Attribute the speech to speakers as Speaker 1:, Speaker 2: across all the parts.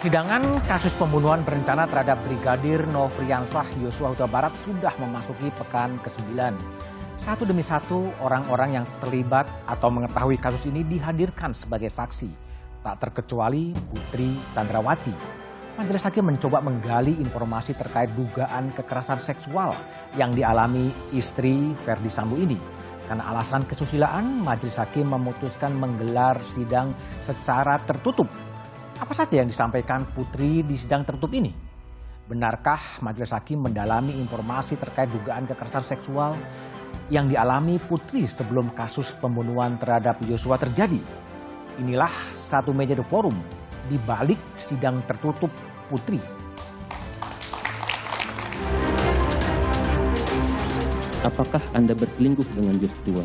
Speaker 1: Persidangan kasus pembunuhan berencana terhadap Brigadir Nofriansah Yosua Huta Barat sudah memasuki pekan ke-9. Satu demi satu orang-orang yang terlibat atau mengetahui kasus ini dihadirkan sebagai saksi. Tak terkecuali Putri Chandrawati. Majelis Hakim mencoba menggali informasi terkait dugaan kekerasan seksual yang dialami istri Verdi Sambo ini. Karena alasan kesusilaan, Majelis Hakim memutuskan menggelar sidang secara tertutup. Apa saja yang disampaikan Putri di sidang tertutup ini? Benarkah Majelis Hakim mendalami informasi terkait dugaan kekerasan seksual yang dialami Putri sebelum kasus pembunuhan terhadap Yosua terjadi? Inilah Satu Meja The Forum di balik sidang tertutup Putri.
Speaker 2: Apakah Anda berselingkuh dengan Joshua?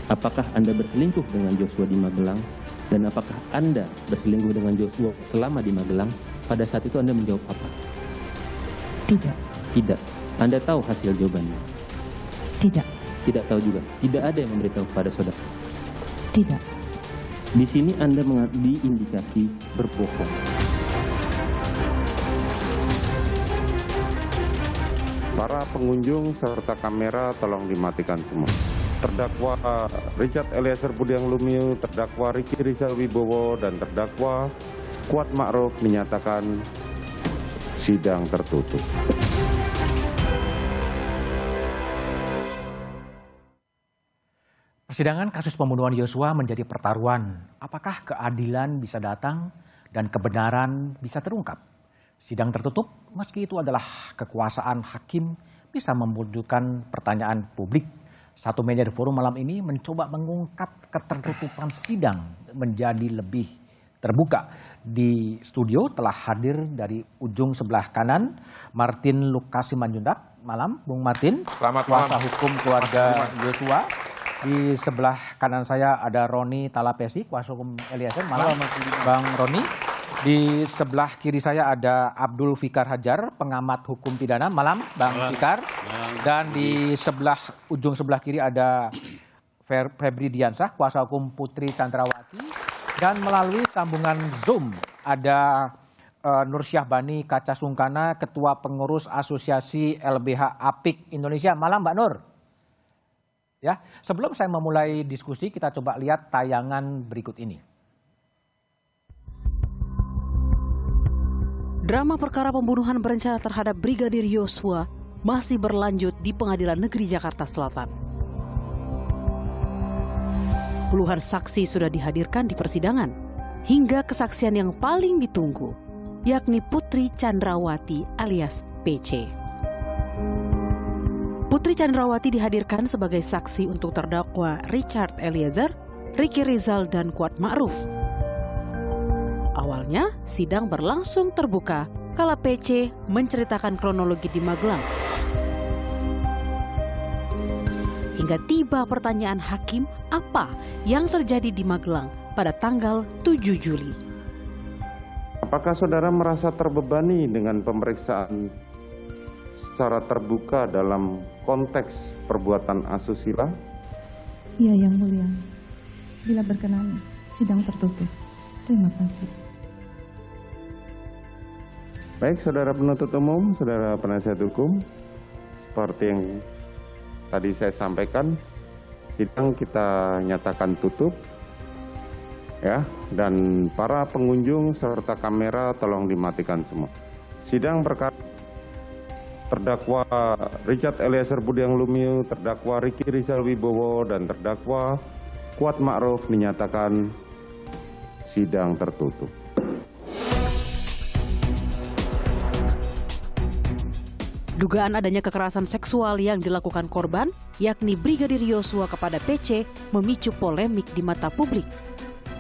Speaker 2: Apakah Anda berselingkuh dengan Joshua di Magelang? Dan apakah Anda berselingkuh dengan Joshua selama di Magelang? Pada saat itu Anda menjawab apa?
Speaker 3: Tidak.
Speaker 2: Tidak. Anda tahu hasil jawabannya?
Speaker 3: Tidak.
Speaker 2: Tidak tahu juga. Tidak ada yang memberitahu kepada saudara?
Speaker 3: Tidak.
Speaker 2: Di sini Anda diindikasi berbohong.
Speaker 4: Para pengunjung serta kamera tolong dimatikan semua. Terdakwa Richard Eliezer Budiang Lumiu, terdakwa Ricky Rizal Wibowo, dan terdakwa Kuat Ma'ruf menyatakan sidang tertutup.
Speaker 1: Persidangan kasus pembunuhan Yosua menjadi pertaruhan. Apakah keadilan bisa datang dan kebenaran bisa terungkap? Sidang tertutup, meski itu adalah kekuasaan hakim, bisa memunculkan pertanyaan publik. Satu Meja The Forum malam ini mencoba mengungkap ketertutupan sidang menjadi lebih terbuka. Di studio telah hadir dari ujung sebelah kanan Martin Lukasi Manjuntak. Malam, Bung Martin.
Speaker 4: Selamat
Speaker 1: kuasa
Speaker 4: malam.
Speaker 1: hukum keluarga Yosua. Di sebelah kanan saya ada Roni Talapesi, kuasa hukum Eliezer. Malam, Bang Roni. Di sebelah kiri saya ada Abdul Fikar Hajar, pengamat hukum pidana. Malam, Bang Fikar. Dan di ujung sebelah kiri ada Febri Diansah, kuasa hukum Putri Chandrawati. Dan melalui sambungan Zoom ada Nur Syahbani Kaca Sungkana, Ketua Pengurus Asosiasi LBH Apik Indonesia. Malam, Mbak Nur. Ya, sebelum saya memulai diskusi, kita coba lihat tayangan berikut ini.
Speaker 5: Drama perkara pembunuhan berencana terhadap Brigadir Yosua masih berlanjut di Pengadilan Negeri Jakarta Selatan. Puluhan saksi sudah dihadirkan di persidangan, hingga kesaksian yang paling ditunggu, yakni Putri Chandrawati alias PC. Putri Chandrawati dihadirkan sebagai saksi untuk terdakwa Richard Eliezer, Ricky Rizal, dan Kuat Ma'ruf. Awalnya, sidang berlangsung terbuka kala PC menceritakan kronologi di Magelang. Hingga tiba pertanyaan hakim apa yang terjadi di Magelang pada tanggal 7 Juli.
Speaker 4: Apakah saudara merasa terbebani dengan pemeriksaan secara terbuka dalam konteks perbuatan asusila?
Speaker 3: Iya, Yang Mulia. Bila berkenan, sidang tertutup. Terima kasih.
Speaker 4: Baik, saudara penuntut umum, saudara penasihat hukum, seperti yang tadi saya sampaikan, sidang kita nyatakan tutup, ya, dan para pengunjung serta kamera tolong dimatikan semua. Sidang perkara terdakwa Richard Eliezer Budiang Lumiu, terdakwa Ricky Rizal Wibowo, dan terdakwa Kuat Ma'ruf menyatakan sidang tertutup.
Speaker 5: Dugaan adanya kekerasan seksual yang dilakukan korban, yakni Brigadir Yosua kepada PC, memicu polemik di mata publik.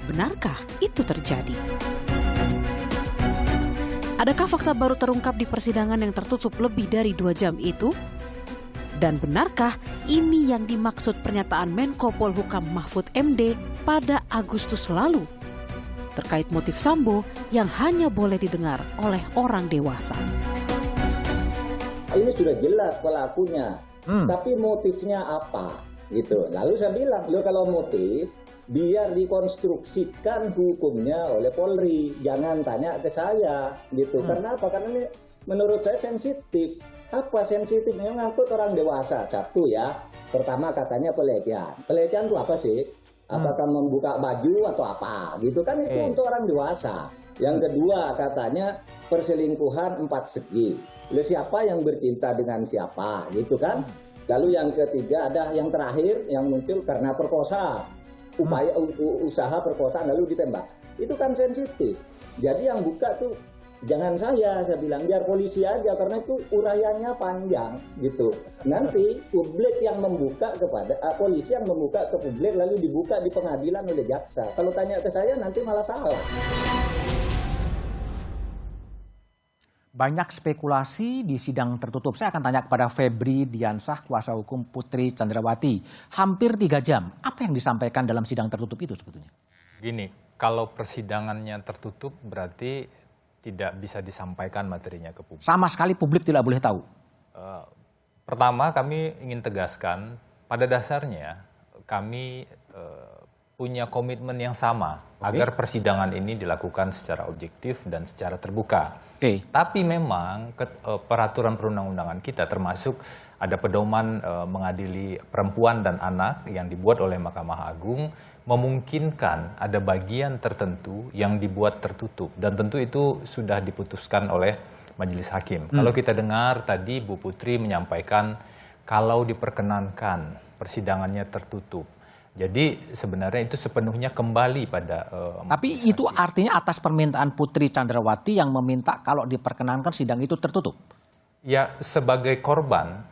Speaker 5: Benarkah itu terjadi? Adakah fakta baru terungkap di persidangan yang tertutup lebih dari 2 jam itu? Dan benarkah ini yang dimaksud pernyataan Menko Polhukam Mahfud MD pada Agustus lalu? Terkait motif Sambo yang hanya boleh didengar oleh orang dewasa.
Speaker 6: Ini sudah jelas pelakunya, tapi motifnya apa? Gitu. Lalu saya bilang, kalau motif biar dikonstruksikan hukumnya oleh Polri, jangan tanya ke saya gitu. Karena apa? Karena ini menurut saya sensitif. Apa sensitifnya? Ngangkut orang dewasa. Satu ya, pertama katanya pelecehan. Pelecehan itu apa sih? Apakah membuka baju atau apa? Gitu kan, itu untuk orang dewasa. Yang kedua katanya perselingkuhan 4 segi. Lalu siapa yang bercinta dengan siapa? Gitu kan? Lalu yang ketiga ada yang terakhir yang muncul karena perkosa. Upaya usaha perkosaan lalu ditembak. Itu kan sensitif. Jadi yang buka tuh jangan saya bilang biar polisi aja, karena itu uraiannya panjang gitu. Nanti publik yang membuka kepada polisi yang membuka ke publik lalu dibuka di pengadilan oleh jaksa. Kalau tanya ke saya nanti malah salah.
Speaker 1: Banyak spekulasi di sidang tertutup. Saya akan tanya kepada Febri Diansah, kuasa hukum Putri Candrawati. Hampir 3 jam. Apa yang disampaikan dalam sidang tertutup itu sebetulnya?
Speaker 7: Gini, kalau persidangannya tertutup berarti tidak bisa disampaikan materinya ke publik.
Speaker 1: Sama sekali publik tidak boleh tahu.
Speaker 7: Pertama, kami ingin tegaskan, pada dasarnya kami punya komitmen yang sama agar persidangan ini dilakukan secara objektif dan secara terbuka. Tapi memang peraturan perundang-undangan kita termasuk ada pedoman mengadili perempuan dan anak yang dibuat oleh Mahkamah Agung memungkinkan ada bagian tertentu yang dibuat tertutup, dan tentu itu sudah diputuskan oleh Majelis Hakim. Kalau kita dengar tadi Bu Putri menyampaikan kalau diperkenankan persidangannya tertutup. Jadi sebenarnya itu sepenuhnya kembali pada
Speaker 1: Tapi itu artinya atas permintaan Putri Candrawati yang meminta kalau diperkenankan sidang itu tertutup.
Speaker 7: Ya, sebagai korban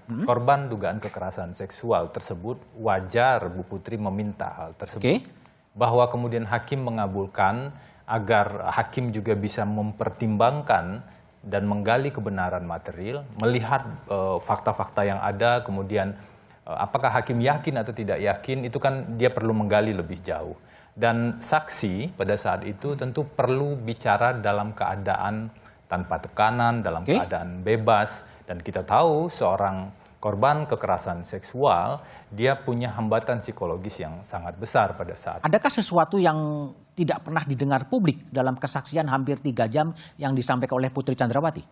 Speaker 7: dugaan kekerasan seksual tersebut, wajar Bu Putri meminta hal tersebut. Bahwa kemudian hakim mengabulkan agar hakim juga bisa mempertimbangkan dan menggali kebenaran material, melihat fakta-fakta yang ada, kemudian apakah hakim yakin atau tidak yakin, itu kan dia perlu menggali lebih jauh. Dan saksi pada saat itu tentu perlu bicara dalam keadaan tanpa tekanan, dalam keadaan bebas. Dan kita tahu seorang korban kekerasan seksual, dia punya hambatan psikologis yang sangat besar pada saat itu.
Speaker 1: Adakah sesuatu yang tidak pernah didengar publik dalam kesaksian hampir 3 jam yang disampaikan oleh Putri Candrawati?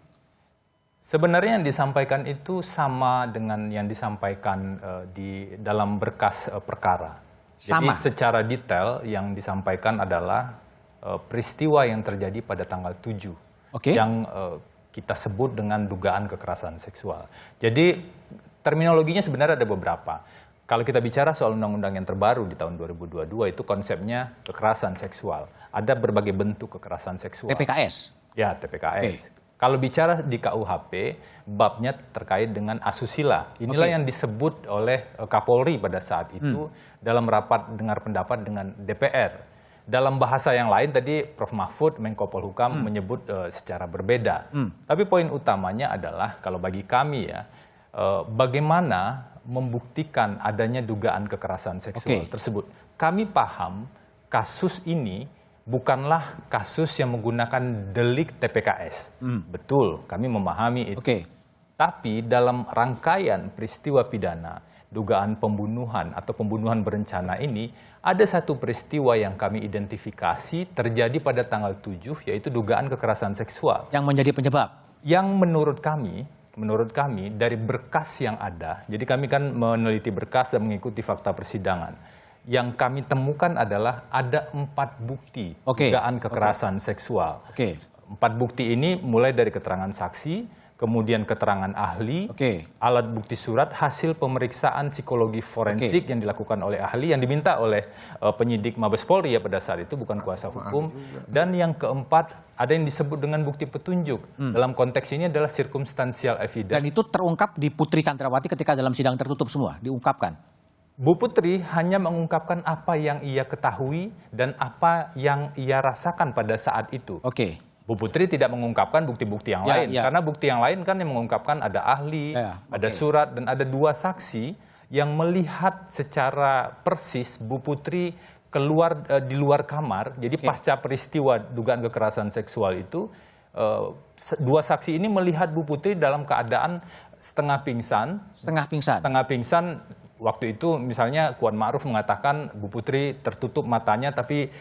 Speaker 7: Sebenarnya yang disampaikan itu sama dengan yang disampaikan di dalam berkas perkara. Jadi secara detail yang disampaikan adalah peristiwa yang terjadi pada tanggal 7. Yang kita sebut dengan dugaan kekerasan seksual. Jadi terminologinya sebenarnya ada beberapa. Kalau kita bicara soal undang-undang yang terbaru di tahun 2022 itu konsepnya kekerasan seksual. Ada berbagai bentuk kekerasan seksual.
Speaker 1: TPKS?
Speaker 7: Ya, TPKS. Kalau bicara di KUHP, babnya terkait dengan asusila. Inilah yang disebut oleh Kapolri pada saat itu dalam rapat dengar pendapat dengan DPR. Dalam bahasa yang lain tadi Prof. Mahfud, Menko Polhukam menyebut secara berbeda. Tapi poin utamanya adalah kalau bagi kami ya, bagaimana membuktikan adanya dugaan kekerasan seksual tersebut. Kami paham kasus ini bukanlah kasus yang menggunakan delik TPKS. Betul, kami memahami itu. Tapi dalam rangkaian peristiwa pidana, dugaan pembunuhan atau pembunuhan berencana ini, ada satu peristiwa yang kami identifikasi terjadi pada tanggal 7, yaitu dugaan kekerasan seksual.
Speaker 1: Yang menjadi penyebab?
Speaker 7: Yang menurut kami dari berkas yang ada, jadi kami kan meneliti berkas dan mengikuti fakta persidangan. Yang kami temukan adalah ada 4 bukti dugaan kekerasan seksual. 4 bukti ini mulai dari keterangan saksi, kemudian keterangan ahli, alat bukti surat, hasil pemeriksaan psikologi forensik yang dilakukan oleh ahli yang diminta oleh penyidik Mabes Polri ya pada saat itu, bukan kuasa hukum. Dan yang keempat, ada yang disebut dengan bukti petunjuk. Dalam konteks ini adalah circumstantial evidence.
Speaker 1: Dan itu terungkap di Putri Candrawati ketika dalam sidang tertutup semua, diungkapkan?
Speaker 7: Bu Putri hanya mengungkapkan apa yang ia ketahui dan apa yang ia rasakan pada saat itu. Bu Putri tidak mengungkapkan bukti-bukti yang lain, karena bukti yang lain kan yang mengungkapkan ada ahli, ada surat, dan ada 2 saksi yang melihat secara persis Bu Putri keluar di luar kamar. Jadi pasca peristiwa dugaan kekerasan seksual itu, 2 saksi ini melihat Bu Putri dalam keadaan setengah pingsan, waktu itu misalnya Kuan Ma'ruf mengatakan Bu Putri tertutup matanya tapi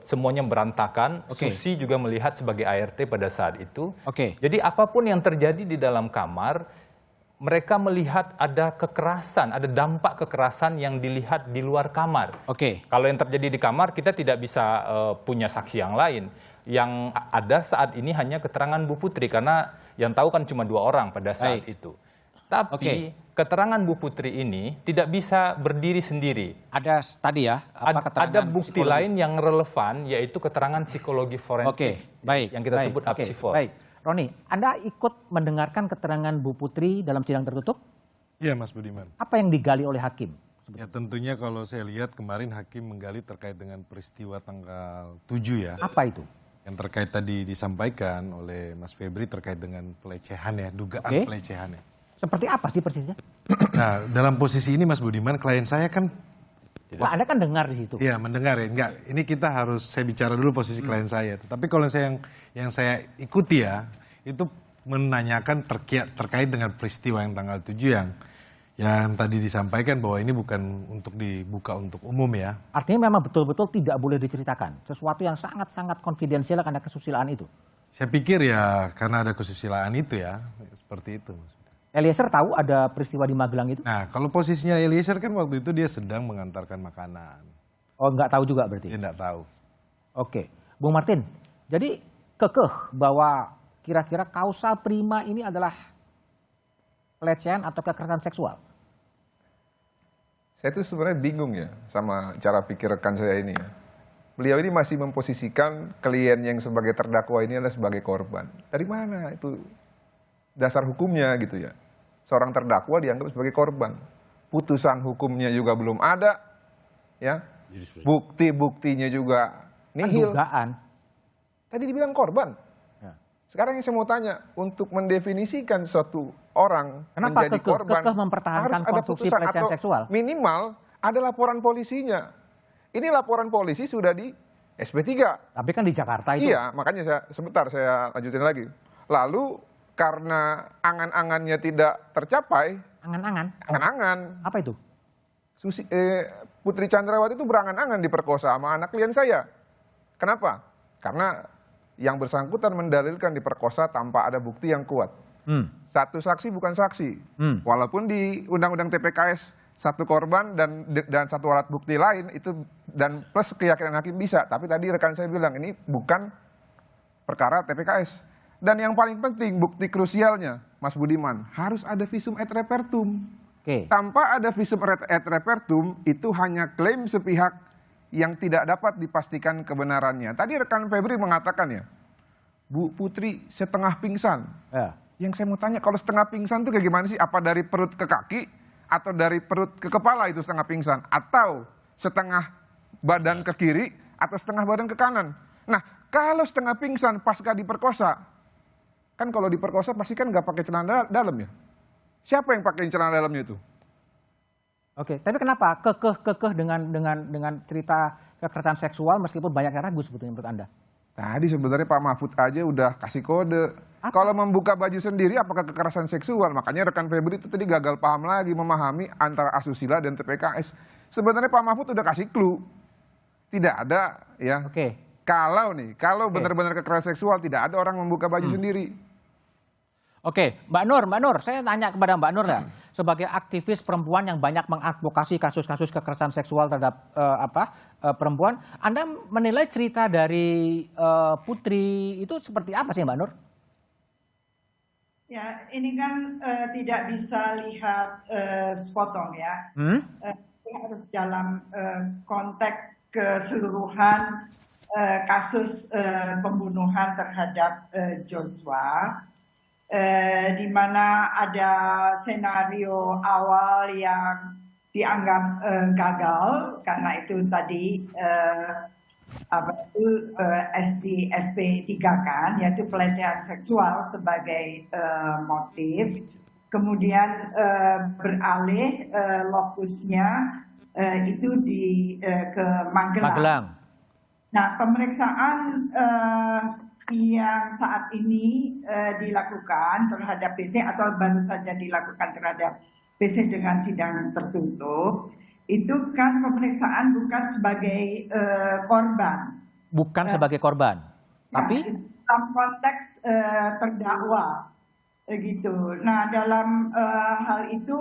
Speaker 7: semuanya berantakan. Susi juga melihat sebagai ART pada saat itu. Jadi apapun yang terjadi di dalam kamar, mereka melihat ada kekerasan, ada dampak kekerasan yang dilihat di luar kamar. Kalau yang terjadi di kamar, kita tidak bisa punya saksi yang lain. Yang ada saat ini hanya keterangan Bu Putri, karena yang tahu kan cuma 2 orang pada saat itu. Tapi keterangan Bu Putri ini tidak bisa berdiri sendiri.
Speaker 1: Ada tadi ya,
Speaker 7: ada bukti lain yang relevan, yaitu keterangan psikologi forensik.
Speaker 1: Baik.
Speaker 7: Yang kita sebut apsifor.
Speaker 1: Baik. Roni, Anda ikut mendengarkan keterangan Bu Putri dalam sidang tertutup?
Speaker 8: Iya, Mas Budiman.
Speaker 1: Apa yang digali oleh hakim?
Speaker 8: Ya tentunya kalau saya lihat kemarin hakim menggali terkait dengan peristiwa tanggal 7 ya.
Speaker 1: Apa itu?
Speaker 8: Yang terkait tadi disampaikan oleh Mas Febri terkait dengan pelecehan ya, dugaan pelecehan ya.
Speaker 1: Seperti apa sih persisnya?
Speaker 8: Nah, dalam posisi ini Mas Budiman, klien saya kan...
Speaker 1: Wah, Anda kan dengar di situ.
Speaker 8: Iya, mendengar ya. Enggak, ini kita harus, saya bicara dulu posisi klien saya. Tapi kalau yang saya ikuti ya, itu menanyakan terkait dengan peristiwa yang tanggal 7 yang tadi disampaikan bahwa ini bukan untuk dibuka untuk umum ya.
Speaker 1: Artinya memang betul-betul tidak boleh diceritakan. Sesuatu yang sangat-sangat konfidensial karena kesusilaan itu.
Speaker 8: Saya pikir ya karena ada kesusilaan itu ya, seperti itu.
Speaker 1: Eliezer tahu ada peristiwa di Magelang itu?
Speaker 8: Nah, kalau posisinya Eliezer kan waktu itu dia sedang mengantarkan makanan.
Speaker 1: Oh, nggak tahu juga berarti?
Speaker 8: Dia nggak tahu.
Speaker 1: Oke. Bung Martin, jadi kekeh bahwa kira-kira kausa prima ini adalah pelecehan atau kekerasan seksual?
Speaker 9: Saya tuh sebenarnya bingung ya sama cara pikir rekan saya ini ya. Beliau ini masih memposisikan klien yang sebagai terdakwa ini adalah sebagai korban. Dari mana itu dasar hukumnya gitu ya? Seorang terdakwa dianggap sebagai korban. Putusan hukumnya juga belum ada, ya. Bukti-buktinya juga nihil.
Speaker 1: Dugaan.
Speaker 9: Tadi dibilang korban. Sekarang yang saya mau tanya, untuk mendefinisikan suatu orang
Speaker 1: kenapa
Speaker 9: menjadi korban,
Speaker 1: mempertahankan
Speaker 9: harus ada
Speaker 1: konstruksi
Speaker 9: putusan
Speaker 1: pelecehan
Speaker 9: atau
Speaker 1: seksual?
Speaker 9: minimal ada laporan polisinya. Ini laporan polisi sudah di SP3.
Speaker 1: Tapi kan di Jakarta itu.
Speaker 9: Iya, makanya saya lanjutin lagi. Lalu karena angan-angannya tidak tercapai. Angan-angan.
Speaker 1: Apa itu?
Speaker 9: Putri Chandrawati itu berangan-angan diperkosa sama anak klien saya. Kenapa? Karena yang bersangkutan mendalilkan diperkosa tanpa ada bukti yang kuat. Satu saksi bukan saksi. Walaupun di Undang-Undang TPKS satu korban dan satu alat bukti lain itu dan plus keyakinan hakim bisa. Tapi tadi rekan saya bilang ini bukan perkara TPKS. Dan yang paling penting bukti krusialnya, Mas Budiman, harus ada visum et repertum. Tanpa ada visum et repertum itu hanya klaim sepihak yang tidak dapat dipastikan kebenarannya. Tadi rekan Febri mengatakan ya, Bu Putri setengah pingsan. Yang saya mau tanya, kalau setengah pingsan itu kayak gimana sih? Apa dari perut ke kaki? Atau dari perut ke kepala itu setengah pingsan? Atau setengah badan ke kiri? Atau setengah badan ke kanan? Nah, kalau setengah pingsan pasca diperkosa, kan kalau diperkosa pasti kan nggak pakai celana dalam ya? Siapa yang pakai celana dalamnya itu?
Speaker 1: Oke, tapi kenapa kekeh dengan cerita kekerasan seksual meskipun banyak yang ragu sebetulnya menurut Anda?
Speaker 9: Tadi sebenarnya Pak Mahfud aja udah kasih kode. Kalau membuka baju sendiri apakah kekerasan seksual? Makanya rekan Febri itu tadi gagal paham lagi memahami antara asusila dan TPKS. Sebenarnya Pak Mahfud udah kasih clue. Tidak ada ya. Kalau benar-benar kekerasan seksual tidak ada orang membuka baju sendiri.
Speaker 1: Oke, Mbak Nur, saya tanya kepada Mbak Nur ya, sebagai aktivis perempuan yang banyak mengadvokasi kasus-kasus kekerasan seksual terhadap perempuan, Anda menilai cerita dari Putri itu seperti apa sih Mbak Nur?
Speaker 10: Ya, ini kan tidak bisa lihat sepotong ya. Harus dalam konteks keseluruhan kasus pembunuhan terhadap Joshua. Di mana ada senario awal yang dianggap gagal karena itu tadi SP3 kan, yaitu pelecehan seksual sebagai motif, kemudian beralih lokusnya itu ke Magelang. Nah, pemeriksaan yang saat ini dilakukan terhadap BC atau baru saja dilakukan terhadap PC dengan sidang tertutup, itu kan pemeriksaan bukan sebagai korban.
Speaker 1: Bukan sebagai korban, tapi
Speaker 10: dalam konteks terdakwa, gitu. Nah, dalam hal itu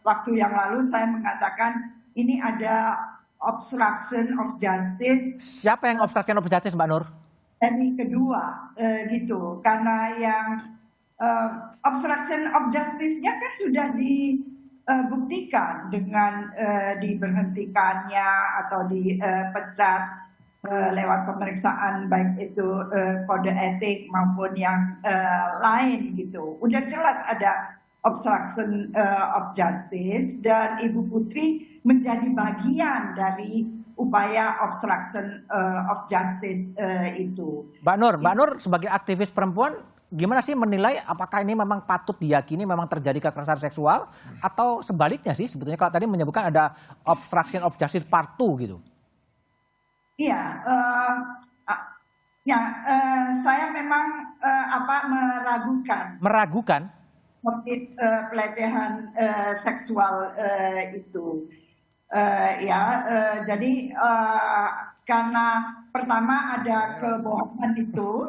Speaker 10: waktu yang lalu saya mengatakan ini ada obstruction of justice.
Speaker 1: Siapa yang obstruction of justice, Mbak Nur?
Speaker 10: Dari kedua, gitu. Karena yang obstruction of justice-nya kan sudah dibuktikan dengan diberhentikannya atau dipecat lewat pemeriksaan baik itu kode etik maupun yang lain gitu. Udah jelas ada obstruction of justice dan Ibu Putri menjadi bagian dari upaya obstruction of justice itu.
Speaker 1: Mbak Nur sebagai aktivis perempuan gimana sih menilai apakah ini memang patut diyakini memang terjadi kekerasan seksual atau sebaliknya sih sebetulnya kalau tadi menyebutkan ada obstruction of justice part 2 gitu?
Speaker 10: Iya, saya memang meragukan motif pelecehan seksual itu. Jadi karena pertama ada kebohongan itu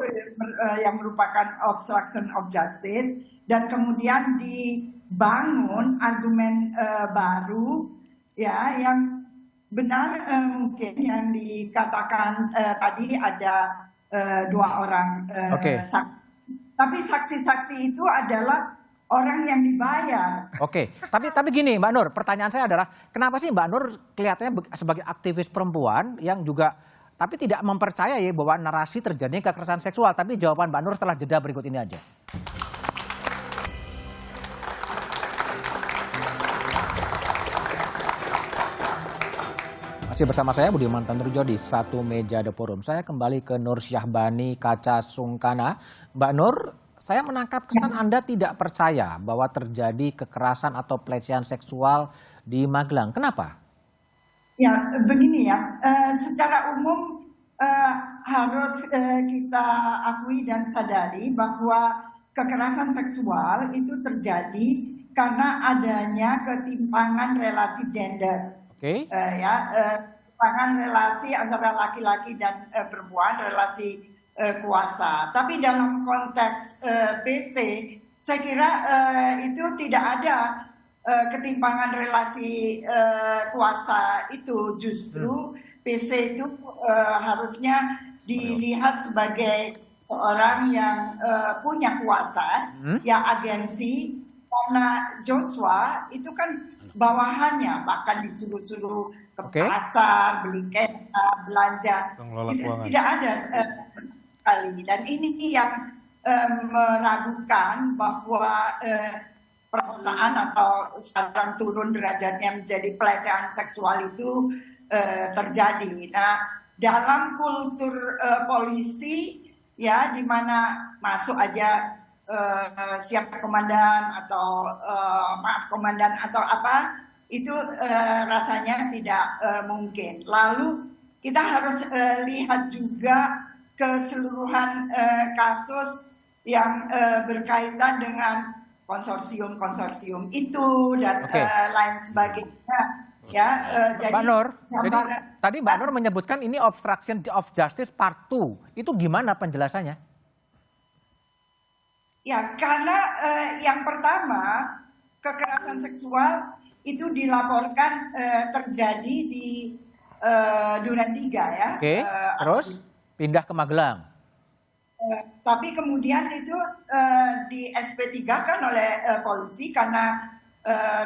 Speaker 10: yang merupakan obstruction of justice dan kemudian dibangun argumen baru ya yang benar mungkin yang dikatakan tadi ada 2 orang saksi. Tapi saksi-saksi itu adalah orang yang dibayar.
Speaker 1: Oke, tapi gini Mbak Nur, pertanyaan saya adalah kenapa sih Mbak Nur kelihatannya sebagai aktivis perempuan yang juga tapi tidak mempercayai bahwa narasi terjadinya kekerasan seksual? Tapi jawaban Mbak Nur setelah jeda berikut ini aja. Masih bersama saya Budiman Tandurjo di Satu Meja The Forum. Saya kembali ke Nur Syahbani Kaca Sungkana. Mbak Nur, saya menangkap kesan Anda tidak percaya bahwa terjadi kekerasan atau pelecehan seksual di Magelang. Kenapa?
Speaker 10: Ya, begini ya. Secara umum harus kita akui dan sadari bahwa kekerasan seksual itu terjadi karena adanya ketimpangan relasi gender. Ketimpangan relasi antara laki-laki dan perempuan, relasi kuasa. Tapi dalam konteks PC, saya kira itu tidak ada ketimpangan relasi kuasa itu. Justru PC itu harusnya dilihat sebagai seorang yang punya kuasa, yang agensi. Karena Joshua itu kan bawahannya, bahkan disuruh-suruh ke pasar, beli kereta, belanja. Itu tidak ada sekali. Dan ini yang meragukan bahwa perkosaan atau sekarang turun derajatnya menjadi pelecehan seksual itu terjadi. Nah, dalam kultur polisi ya di mana masuk aja siapa komandan atau maaf komandan atau apa itu rasanya tidak mungkin. Lalu kita harus lihat juga keseluruhan kasus yang berkaitan dengan konsorsium itu dan lain sebagainya. Ya, jadi
Speaker 1: Mbak Nur, tadi Mbak Nur menyebutkan ini obstruction of justice part 2. Itu gimana penjelasannya?
Speaker 10: Ya, karena yang pertama kekerasan seksual itu dilaporkan terjadi di Duren 3 ya.
Speaker 1: Terus pindah ke Magelang.
Speaker 10: Tapi kemudian itu di SP3 kan oleh polisi karena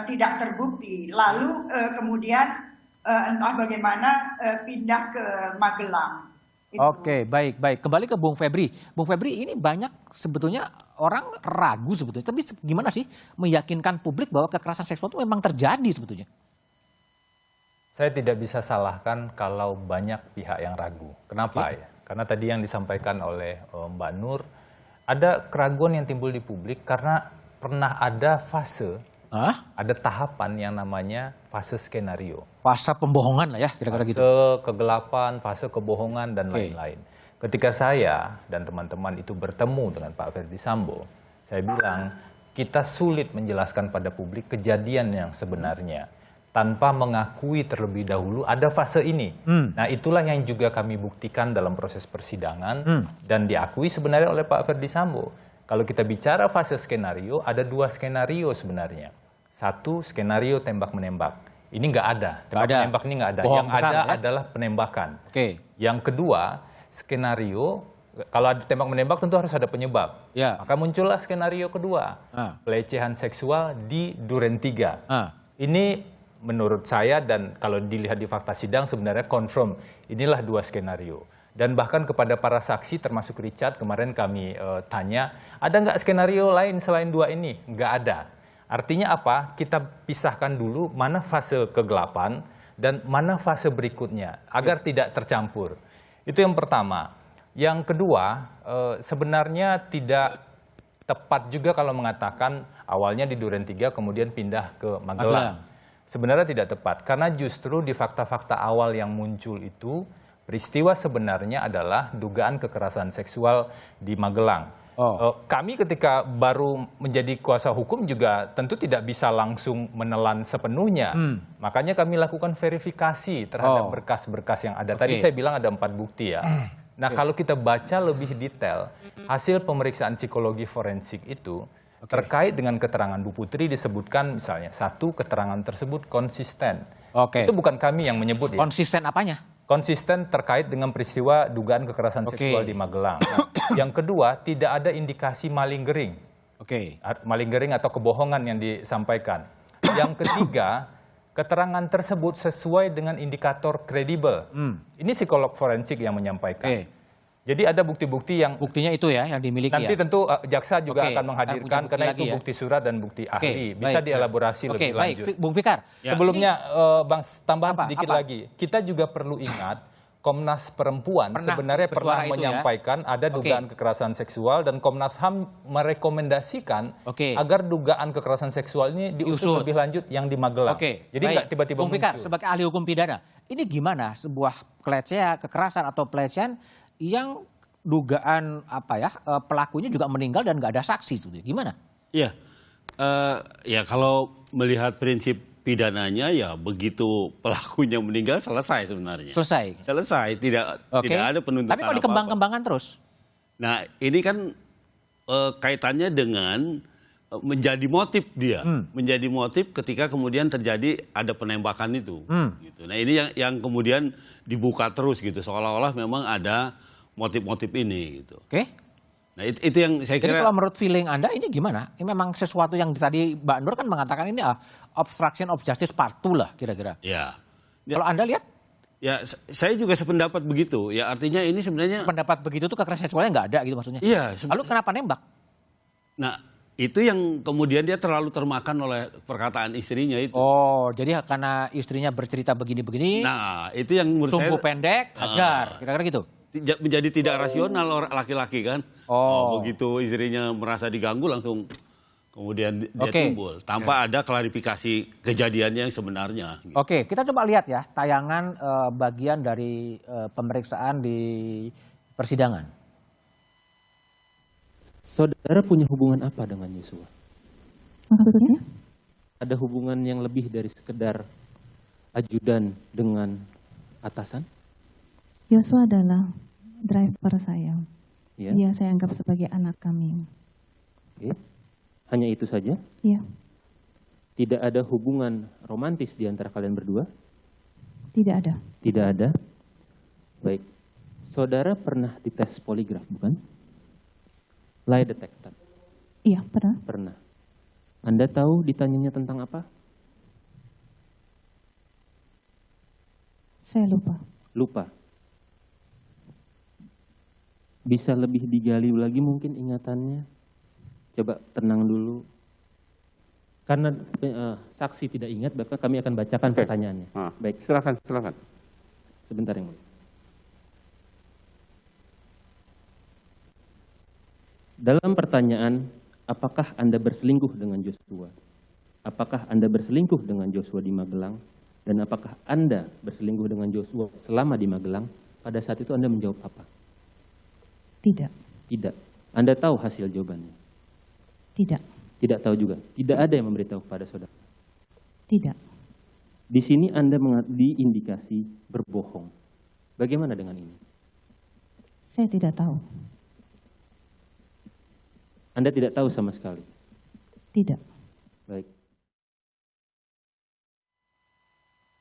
Speaker 10: tidak terbukti. Lalu kemudian entah bagaimana pindah ke Magelang.
Speaker 1: Oke, baik. Kembali ke Bung Febri. Bung Febri, ini banyak sebetulnya orang ragu sebetulnya. Tapi gimana sih meyakinkan publik bahwa kekerasan seksual itu memang terjadi sebetulnya?
Speaker 7: Saya tidak bisa salahkan kalau banyak pihak yang ragu. Kenapa ya? Karena tadi yang disampaikan oleh Mbak Nur, ada keraguan yang timbul di publik karena pernah ada fase, ada tahapan yang namanya fase skenario.
Speaker 1: Fase pembohongan lah ya, kira-kira gitu.
Speaker 7: Fase kegelapan, fase kebohongan, dan lain-lain. Ketika saya dan teman-teman itu bertemu dengan Pak Ferdi Sambo, saya bilang, kita sulit menjelaskan pada publik kejadian yang sebenarnya tanpa mengakui terlebih dahulu ada fase ini. Nah, itulah yang juga kami buktikan dalam proses persidangan dan diakui sebenarnya oleh Pak Ferdisambo. Kalau kita bicara fase skenario, ada 2 skenario sebenarnya. Satu, skenario tembak-menembak. Ini nggak ada. Tembak-menembak ini nggak ada.
Speaker 1: Bohong
Speaker 7: Yang
Speaker 1: besar,
Speaker 7: ada
Speaker 1: ya?
Speaker 7: adalah penembakan.
Speaker 1: Oke.
Speaker 7: Yang kedua, skenario, kalau ada tembak-menembak tentu harus ada penyebab.
Speaker 1: Ya.
Speaker 7: Maka muncullah skenario kedua, pelecehan seksual di Duren 3. Ini menurut saya dan kalau dilihat di fakta sidang sebenarnya confirm. Inilah 2 skenario. Dan bahkan kepada para saksi termasuk Richard kemarin kami tanya, ada nggak skenario lain selain 2 ini? Nggak ada. Artinya apa? Kita pisahkan dulu mana fase kegelapan dan mana fase berikutnya agar tidak tercampur. Itu yang pertama. Yang kedua, sebenarnya tidak tepat juga kalau mengatakan awalnya di Duren 3 kemudian pindah ke Magelang. Sebenarnya tidak tepat, karena justru di fakta-fakta awal yang muncul itu, peristiwa sebenarnya adalah dugaan kekerasan seksual di Magelang. Kami ketika baru menjadi kuasa hukum juga tentu tidak bisa langsung menelan sepenuhnya. Makanya kami lakukan verifikasi terhadap berkas-berkas yang ada. Tadi saya bilang ada 4 bukti ya. Nah, kalau kita baca lebih detail, hasil pemeriksaan psikologi forensik itu terkait dengan keterangan Bu Putri disebutkan misalnya, 1, keterangan tersebut konsisten. Itu bukan kami yang menyebut ya.
Speaker 1: Konsisten apanya?
Speaker 7: Konsisten terkait dengan peristiwa dugaan kekerasan seksual di Magelang. Yang kedua, tidak ada indikasi malinggering. Malinggering atau kebohongan yang disampaikan. Yang ketiga, keterangan tersebut sesuai dengan indikator kredibel. Ini psikolog forensik yang menyampaikan. Jadi ada bukti-bukti yang...
Speaker 1: Buktinya itu ya, yang dimiliki
Speaker 7: nanti
Speaker 1: ya?
Speaker 7: tentu jaksa juga akan menghadirkan, karena itu bukti surat dan bukti ahli. Bisa dielaborasi lebih lanjut.
Speaker 1: Baik, Bung Fikar.
Speaker 7: Sebelumnya, Bang, tambahan sedikit lagi. Kita juga perlu ingat, Komnas Perempuan sebenarnya pernah menyampaikan ada dugaan kekerasan seksual, dan Komnas HAM merekomendasikan agar dugaan kekerasan seksual ini diusut lebih lanjut yang di Magelang. Jadi nggak tiba-tiba
Speaker 1: Bung Fikar,
Speaker 7: muncul.
Speaker 1: sebagai ahli hukum pidana, ini gimana sebuah kekerasan atau pelecehan yang dugaan pelakunya juga meninggal dan nggak ada saksi, sebetulnya gimana?
Speaker 11: Iya, ya kalau melihat prinsip pidananya ya begitu pelakunya meninggal selesai sebenarnya. Selesai, tidak ada penuntutan.
Speaker 1: Tapi kok dikembang-kembangkan terus?
Speaker 11: Nah, ini kan kaitannya dengan menjadi motif dia, menjadi motif ketika kemudian terjadi ada penembakan itu. Gitu. Nah, ini yang kemudian dibuka terus gitu, seolah-olah memang ada motif-motif ini gitu. Nah, itu yang saya kira.
Speaker 1: Jadi kalau menurut feeling Anda ini gimana? Ini memang sesuatu yang tadi Mbak Nur kan mengatakan ini obstruction of justice part 2 lah kira-kira.
Speaker 11: Ya.
Speaker 1: Kalau Anda lihat?
Speaker 11: Ya, saya juga sependapat begitu. Ya, artinya ini sebenarnya.
Speaker 1: Pendapat begitu tuh kekerasan seksualnya nggak ada gitu maksudnya?
Speaker 11: Iya.
Speaker 1: Lalu kenapa nembak?
Speaker 11: Nah, itu yang kemudian dia terlalu termakan oleh perkataan istrinya itu.
Speaker 1: Jadi karena istrinya bercerita begini-begini.
Speaker 11: Nah, itu yang menurut saya.
Speaker 1: Sumbu pendek, hajar, kira-kira gitu.
Speaker 11: Menjadi tidak rasional orang laki-laki kan. Begitu istrinya merasa diganggu langsung kemudian dia timbul tanpa ada klarifikasi kejadiannya yang sebenarnya.
Speaker 1: Oke, kita coba lihat ya tayangan bagian dari pemeriksaan di persidangan.
Speaker 2: Saudara punya hubungan apa dengan Yosua?
Speaker 3: Maksudnya?
Speaker 2: Ada hubungan yang lebih dari sekedar ajudan dengan atasan?
Speaker 3: Yosua adalah driver saya.
Speaker 2: Ya.
Speaker 3: Dia saya anggap sebagai anak kami.
Speaker 2: Oke. Hanya itu saja?
Speaker 3: Iya.
Speaker 2: Tidak ada hubungan romantis di antara kalian berdua?
Speaker 3: Tidak ada.
Speaker 2: Tidak ada. Baik. Saudara pernah dites poligraf, bukan? Lie detector.
Speaker 3: Iya, pernah.
Speaker 2: Pernah. Anda tahu ditanyanya tentang apa?
Speaker 3: Saya lupa.
Speaker 2: Lupa. Bisa lebih digali lagi mungkin ingatannya? Coba tenang dulu. Karena saksi tidak ingat, Bapak kami akan bacakan pertanyaannya.
Speaker 4: Baik, silakan.
Speaker 2: Sebentar yang mulia. Dalam pertanyaan, apakah Anda berselingkuh dengan Joshua? Apakah Anda berselingkuh dengan Joshua di Magelang? Dan apakah Anda berselingkuh dengan Joshua selama di Magelang? Pada saat itu Anda menjawab apa?
Speaker 3: Tidak.
Speaker 2: Tidak. Anda tahu hasil jawabannya?
Speaker 3: Tidak.
Speaker 2: Tidak tahu juga. Tidak ada yang memberitahu kepada saudara.
Speaker 3: Tidak.
Speaker 2: Di sini Anda diindikasi berbohong. Bagaimana dengan ini?
Speaker 3: Saya tidak tahu.
Speaker 2: Anda tidak tahu sama sekali?
Speaker 3: Tidak.
Speaker 2: Baik.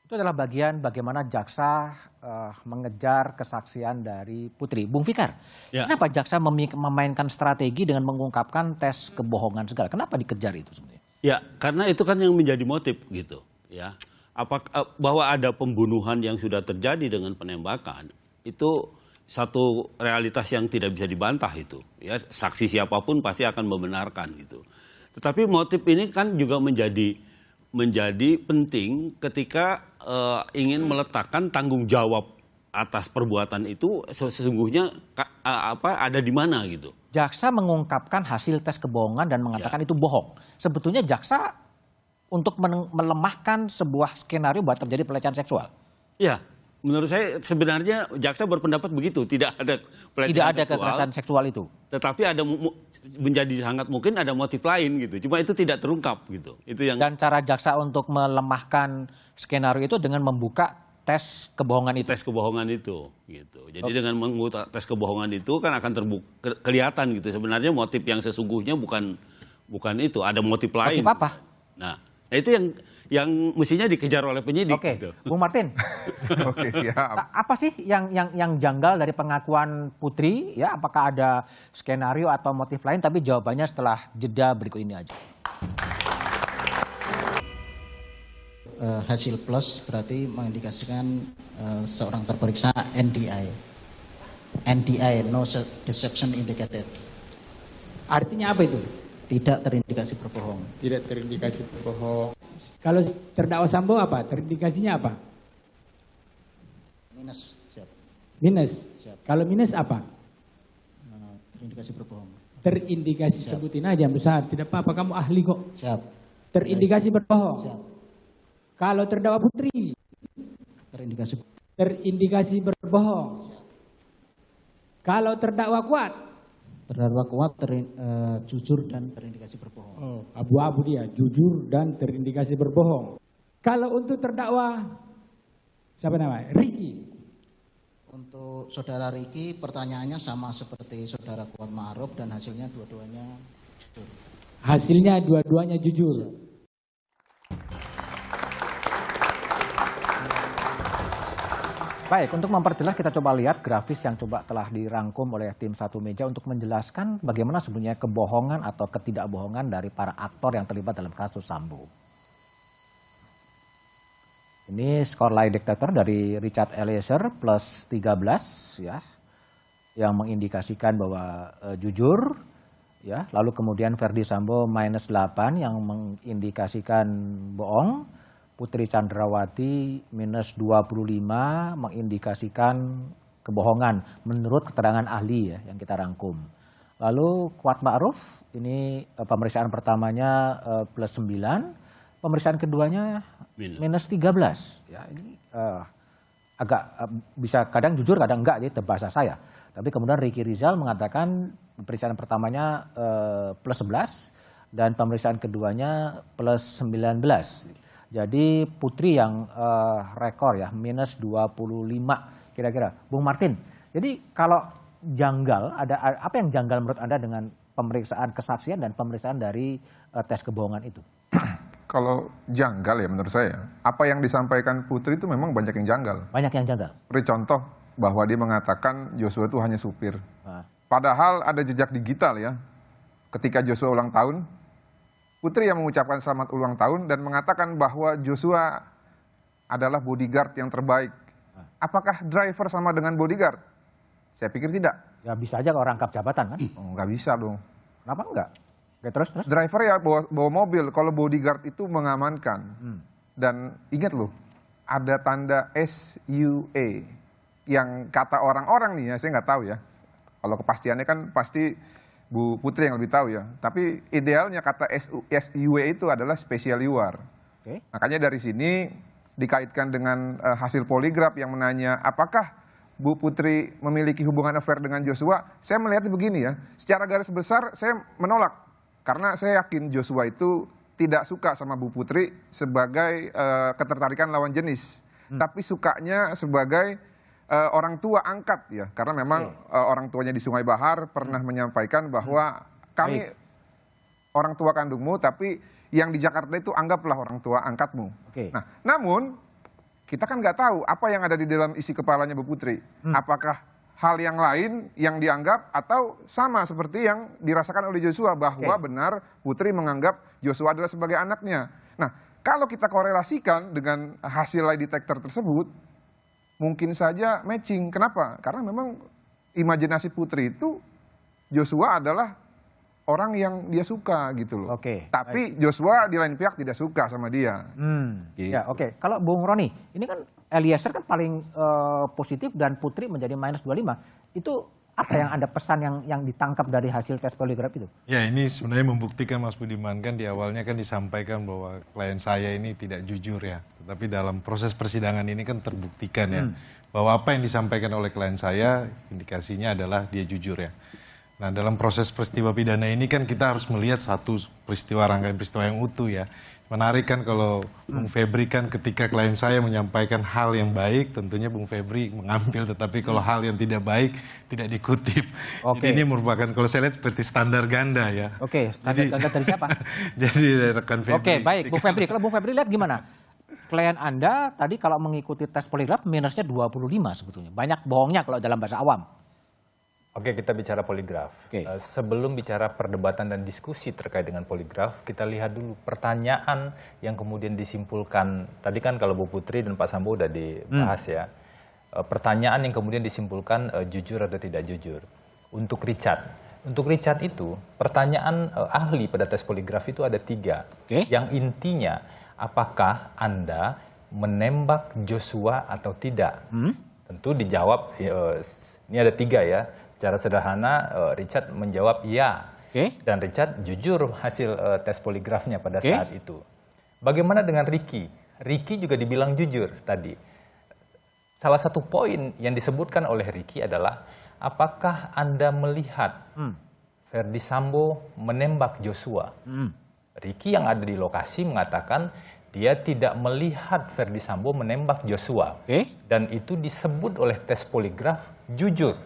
Speaker 1: Itu adalah bagian bagaimana jaksa mengejar kesaksian dari Putri. Bung Fikar, kenapa jaksa memainkan strategi dengan mengungkapkan tes kebohongan segala? Kenapa dikejar itu sebenarnya?
Speaker 11: Ya, karena itu kan yang menjadi motif gitu, ya. Bahwa ada pembunuhan yang sudah terjadi dengan penembakan itu satu realitas yang tidak bisa dibantah itu. Ya, saksi siapapun pasti akan membenarkan gitu. Tetapi motif ini kan juga menjadi penting ketika ingin meletakkan tanggung jawab atas perbuatan itu sesungguhnya ada di mana gitu.
Speaker 1: Jaksa mengungkapkan hasil tes kebohongan dan mengatakan itu bohong. Sebetulnya jaksa untuk melemahkan sebuah skenario buat terjadi pelecehan seksual.
Speaker 11: Ya, menurut saya sebenarnya jaksa berpendapat begitu, tidak ada
Speaker 1: kekerasan seksual itu.
Speaker 11: Tetapi ada menjadi sangat mungkin ada motif lain gitu. Cuma itu tidak terungkap gitu. Itu yang.
Speaker 1: Dan cara jaksa untuk melemahkan skenario itu dengan membuka tes kebohongan itu.
Speaker 11: Tes kebohongan itu gitu. Jadi dengan membuka tes kebohongan itu kan akan kelihatan gitu. Sebenarnya motif yang sesungguhnya bukan itu, ada motif lain.
Speaker 1: Motif apa?
Speaker 11: Nah, itu yang mestinya dikejar oleh penyidik.
Speaker 1: Oke,
Speaker 11: gitu.
Speaker 1: Bung Martin.
Speaker 9: Oke, siap.
Speaker 1: Apa sih yang janggal dari pengakuan Putri? Ya, apakah ada skenario atau motif lain? Tapi jawabannya setelah jeda berikut ini aja.
Speaker 12: Hasil plus berarti mengindikasikan seorang terperiksa NDI. NDI, no deception indicated.
Speaker 13: Artinya apa itu?
Speaker 12: Tidak terindikasi berbohong.
Speaker 13: Tidak terindikasi berbohong. Kalau terdakwa Sambo apa? Terindikasinya apa?
Speaker 12: Minus. Siap.
Speaker 13: Minus.
Speaker 12: Siap.
Speaker 13: Kalau minus apa?
Speaker 12: Terindikasi berbohong.
Speaker 13: Terindikasi.
Speaker 12: Siap.
Speaker 13: Sebutin aja besar. Tidak apa-apa, kamu ahli kok.
Speaker 12: Siap.
Speaker 13: Terindikasi berbohong.
Speaker 12: Siap.
Speaker 13: Kalau terdakwa Putri. Terindikasi berbohong. Siap. Kalau terdakwa Kuat.
Speaker 12: Terdakwa Kuat jujur dan terindikasi berbohong.
Speaker 13: Oh, abu-abu dia, jujur dan terindikasi berbohong. Kalau untuk terdakwa siapa namanya? Riki.
Speaker 12: Untuk saudara Riki pertanyaannya sama seperti saudara Kuat Ma'ruf dan hasilnya dua-duanya jujur.
Speaker 13: Hasilnya dua-duanya jujur.
Speaker 1: Baik, untuk memperjelas kita coba lihat grafis yang coba telah dirangkum oleh tim Satu Meja untuk menjelaskan bagaimana sebenarnya kebohongan atau ketidakbohongan dari para aktor yang terlibat dalam kasus Sambo. Ini skor lie detector dari Richard Eliezer plus 13 ya, yang mengindikasikan bahwa jujur ya, lalu kemudian Verdi Sambo minus 8 yang mengindikasikan bohong. Putri Chandrawati minus 25 mengindikasikan kebohongan menurut keterangan ahli ya yang kita rangkum. Lalu Kuat Ma'ruf ini pemeriksaan pertamanya plus 9, pemeriksaan keduanya minus 13. Ya, ini agak bisa kadang jujur kadang enggak jadi bahasa saya. Tapi kemudian Ricky Rizal mengatakan pemeriksaan pertamanya plus 11 dan pemeriksaan keduanya plus 19. Jadi Putri yang rekor ya, minus 25 kira-kira. Bung Martin, jadi kalau janggal, ada apa yang janggal menurut Anda dengan pemeriksaan kesaksian dan pemeriksaan dari tes kebohongan itu?
Speaker 9: Kalau janggal ya menurut saya, apa yang disampaikan Putri itu memang banyak yang janggal.
Speaker 1: Banyak yang janggal?
Speaker 9: Seperti contoh bahwa dia mengatakan Joshua itu hanya supir. Padahal ada jejak digital ya, ketika Joshua ulang tahun, Putri yang mengucapkan selamat ulang tahun dan mengatakan bahwa Joshua adalah bodyguard yang terbaik. Apakah driver sama dengan bodyguard? Saya pikir tidak.
Speaker 1: Ya bisa aja kalau rangkap jabatan kan?
Speaker 9: Oh, nggak bisa dong.
Speaker 1: Kenapa enggak? Oke, terus?
Speaker 9: Driver ya bawa mobil, kalau bodyguard itu mengamankan. Dan ingat loh, ada tanda SUA. Yang kata orang-orang nih ya, saya nggak tahu ya. Kalau kepastiannya kan pasti Bu Putri yang lebih tahu ya. Tapi idealnya kata SUA itu adalah special UR. Makanya dari sini dikaitkan dengan hasil poligraf yang menanya apakah Bu Putri memiliki hubungan affair dengan Joshua. Saya melihatnya begini ya, secara garis besar saya menolak. Karena saya yakin Joshua itu tidak suka sama Bu Putri sebagai ketertarikan lawan jenis, tapi sukanya sebagai orang tua angkat ya. Karena memang orang tuanya di Sungai Bahar pernah menyampaikan bahwa kami orang tua kandungmu, tapi yang di Jakarta itu anggaplah orang tua angkatmu. Nah, namun kita kan nggak tahu apa yang ada di dalam isi kepalanya Bu Putri. Apakah hal yang lain yang dianggap atau sama seperti yang dirasakan oleh Joshua, bahwa benar Putri menganggap Joshua adalah sebagai anaknya. Nah, kalau kita korelasikan dengan hasil lie detector tersebut, mungkin saja matching. Kenapa? Karena memang imajinasi Putri itu Joshua adalah orang yang dia suka gitu loh. Tapi Joshua di lain pihak tidak suka sama dia. Gitu.
Speaker 1: Ya, Kalau Bung Roni, ini kan Eliezer kan paling positif dan Putri menjadi -25. Itu apa yang Anda pesan yang ditangkap dari hasil tes poligraf itu?
Speaker 8: Ya, ini sebenarnya membuktikan Mas Budiman, kan di awalnya kan disampaikan bahwa klien saya ini tidak jujur ya. Tetapi dalam proses persidangan ini kan terbuktikan ya bahwa apa yang disampaikan oleh klien saya indikasinya adalah dia jujur ya. Nah, dalam proses peristiwa pidana ini kan kita harus melihat satu peristiwa, rangkaian peristiwa yang utuh ya. Menarik kan kalau Bung Febri kan ketika klien saya menyampaikan hal yang baik, tentunya Bung Febri mengambil, tetapi kalau hal yang tidak baik tidak dikutip. Jadi ini merupakan, kalau saya lihat seperti standar ganda ya.
Speaker 1: Standar ganda dari siapa?
Speaker 8: Jadi dari rekan Febri.
Speaker 1: Baik, Bung Febri. Kalau Bung Febri lihat gimana? Klien Anda tadi kalau mengikuti tes poligraf minusnya 25 sebetulnya. Banyak bohongnya kalau dalam bahasa awam.
Speaker 7: Kita bicara poligraf. Sebelum bicara perdebatan dan diskusi terkait dengan poligraf, kita lihat dulu pertanyaan yang kemudian disimpulkan. Tadi kan kalau Bu Putri dan Pak Sambo udah dibahas ya. Pertanyaan yang kemudian disimpulkan jujur atau tidak jujur. Untuk Richard itu pertanyaan ahli pada tes poligraf itu ada 3. Yang intinya, apakah Anda menembak Joshua atau tidak? Tentu dijawab, ini ada 3 ya. Secara sederhana Richard menjawab iya. Dan Richard jujur hasil tes poligrafnya pada saat itu. Bagaimana dengan Ricky? Ricky juga dibilang jujur tadi. Salah satu poin yang disebutkan oleh Ricky adalah, apakah Anda melihat Ferdi Sambo menembak Joshua? Ricky yang ada di lokasi mengatakan dia tidak melihat Ferdi Sambo menembak Joshua. Dan itu disebut oleh tes poligraf jujur.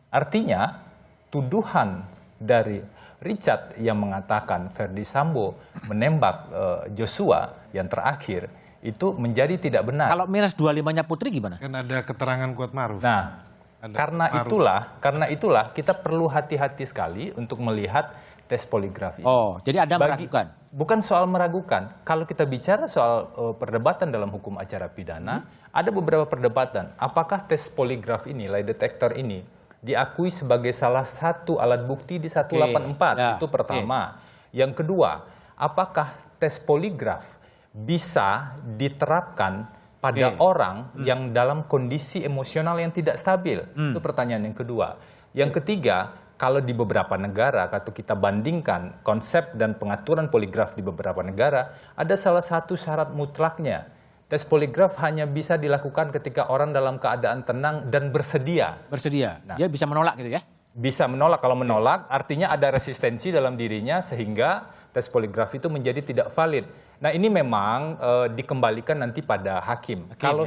Speaker 7: Artinya tuduhan dari Richard yang mengatakan Ferdi Sambo menembak Joshua yang terakhir itu menjadi tidak benar.
Speaker 1: Kalau -25-nya Putri gimana?
Speaker 8: Kan ada keterangan Kuat Maruf.
Speaker 7: Nah, karena itulah kita perlu hati-hati sekali untuk melihat tes poligraf ini.
Speaker 1: Jadi Anda meragukan?
Speaker 7: Bukan soal meragukan. Kalau kita bicara soal perdebatan dalam hukum acara pidana, ada beberapa perdebatan. Apakah tes poligraf ini, lie detector ini, diakui sebagai salah satu alat bukti di 184? Itu pertama. Yang kedua, apakah tes poligraf bisa diterapkan pada orang yang dalam kondisi emosional yang tidak stabil? Itu pertanyaan yang kedua. Yang ketiga, kalau di beberapa negara, kalau kita bandingkan konsep dan pengaturan poligraf di beberapa negara, ada salah satu syarat mutlaknya. Tes poligraf hanya bisa dilakukan ketika orang dalam keadaan tenang dan bersedia.
Speaker 1: Nah, dia bisa menolak gitu ya?
Speaker 7: Bisa menolak. Kalau menolak, artinya ada resistensi dalam dirinya sehingga tes poligraf itu menjadi tidak valid. Nah, ini memang dikembalikan nanti pada hakim. Kalau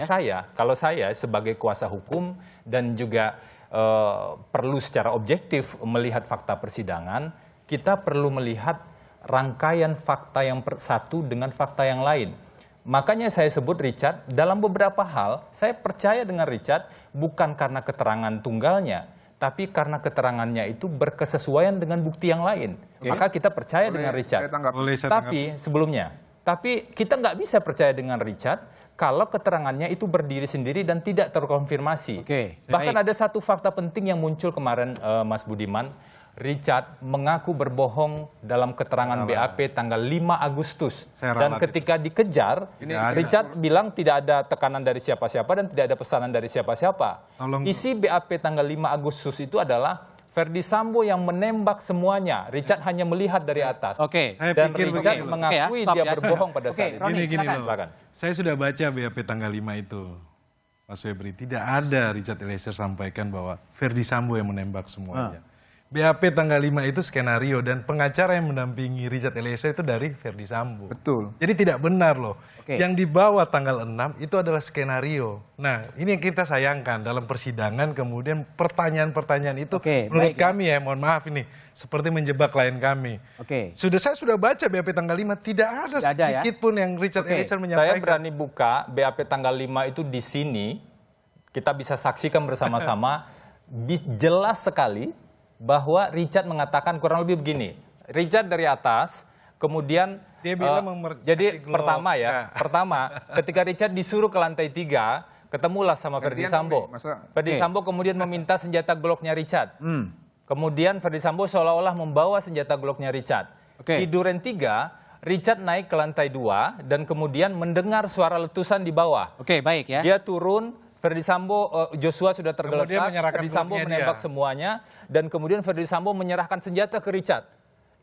Speaker 7: saya sebagai kuasa hukum dan juga perlu secara objektif melihat fakta persidangan, kita perlu melihat rangkaian fakta yang satu dengan fakta yang lain. Makanya saya sebut Richard, dalam beberapa hal saya percaya dengan Richard bukan karena keterangan tunggalnya, tapi karena keterangannya itu berkesesuaian dengan bukti yang lain. Maka kita percaya dengan Richard. Tapi kita nggak bisa percaya dengan Richard kalau keterangannya itu berdiri sendiri dan tidak terkonfirmasi. Bahkan ada satu fakta penting yang muncul kemarin, Mas Budiman. Richard mengaku berbohong dalam keterangan BAP tanggal 5 Agustus. Dan ketika dikejar, Richard bilang tidak ada tekanan dari siapa-siapa dan tidak ada pesanan dari siapa-siapa. Isi BAP tanggal 5 Agustus itu adalah Ferdi Sambo yang menembak semuanya. Richard hanya melihat dari atas. Dan Richard mengakui dia berbohong pada saat itu.
Speaker 8: Gini loh. Saya sudah baca BAP tanggal 5 itu, Mas Febri. Tidak ada Richard Eliezer sampaikan bahwa Ferdi Sambo yang menembak semuanya. BAP tanggal 5 itu skenario dan pengacara yang mendampingi Richard Eliezer itu dari Verdi Sambo.
Speaker 9: Betul.
Speaker 8: Jadi tidak benar loh.
Speaker 1: Oke.
Speaker 8: Yang dibawa tanggal 6 itu adalah skenario. Nah, ini yang kita sayangkan dalam persidangan, kemudian pertanyaan-pertanyaan itu menurut kami ya, mohon maaf ini seperti menjebak klien kami. Saya sudah baca BAP tanggal 5, tidak ada sedikit pun yang Richard Eliezer menyampaikan.
Speaker 7: Saya berani buka BAP tanggal 5 itu di sini, kita bisa saksikan bersama-sama, jelas sekali bahwa Richard mengatakan kurang lebih begini. Richard dari atas, kemudian
Speaker 8: dia bilang
Speaker 7: jadi pertama ketika Richard disuruh ke lantai 3, ketemulah sama Verdi Sambo. Verdi Sambo kemudian meminta senjata Glocknya Richard. Kemudian Verdi Sambo seolah-olah membawa senjata Glocknya Richard. Di duren 3, Richard naik ke lantai 2 dan kemudian mendengar suara letusan di bawah. Dia turun. Verdi Sambo, Joshua sudah tergeletak, Verdi Sambo menembak semuanya, dan kemudian Verdi Sambo menyerahkan senjata ke Richard.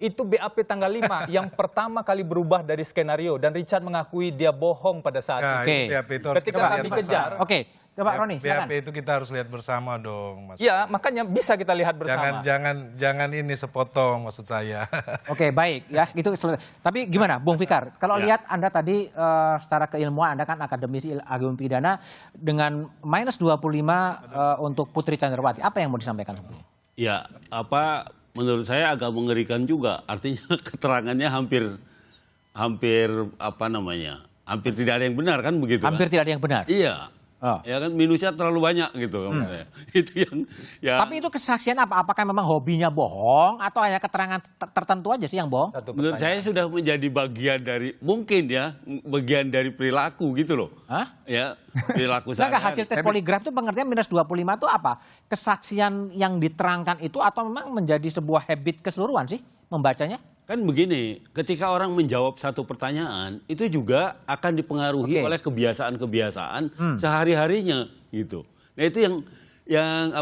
Speaker 7: Itu BAP tanggal 5 yang pertama kali berubah dari skenario, dan Richard mengakui dia bohong pada saat itu. Ketika kami kejar.
Speaker 1: Coba Roni,
Speaker 8: BAP itu kita harus lihat bersama dong, Mas.
Speaker 7: Iya, makanya bisa kita lihat bersama.
Speaker 8: Jangan ini sepotong maksud saya.
Speaker 1: Baik ya, itu tapi gimana Bung Fikar? Kalau lihat Anda tadi secara keilmuan Anda kan akademisi hukum pidana dengan minus 25 untuk Putri Candrawati. Apa yang mau disampaikan sebetulnya?
Speaker 11: Ya, menurut saya agak mengerikan juga. Artinya keterangannya hampir hampir tidak ada yang benar kan begitu.
Speaker 1: Hampir tidak ada yang benar.
Speaker 11: Iya. Ya kan minusnya terlalu banyak gitu. Itu yang
Speaker 1: Tapi itu kesaksian apa? Apakah memang hobinya bohong atau hanya keterangan tertentu aja sih yang bohong?
Speaker 11: Menurut saya sudah menjadi bagian dari bagian dari perilaku gitu loh. Ya, perilaku saya.
Speaker 1: Hasil tes poligraf itu pengertian minus 25 itu apa? Kesaksian yang diterangkan itu atau memang menjadi sebuah habit keseluruhan sih membacanya?
Speaker 11: Kan begini, ketika orang menjawab satu pertanyaan, itu juga akan dipengaruhi oleh kebiasaan-kebiasaan sehari-harinya gitu. Nah itu yang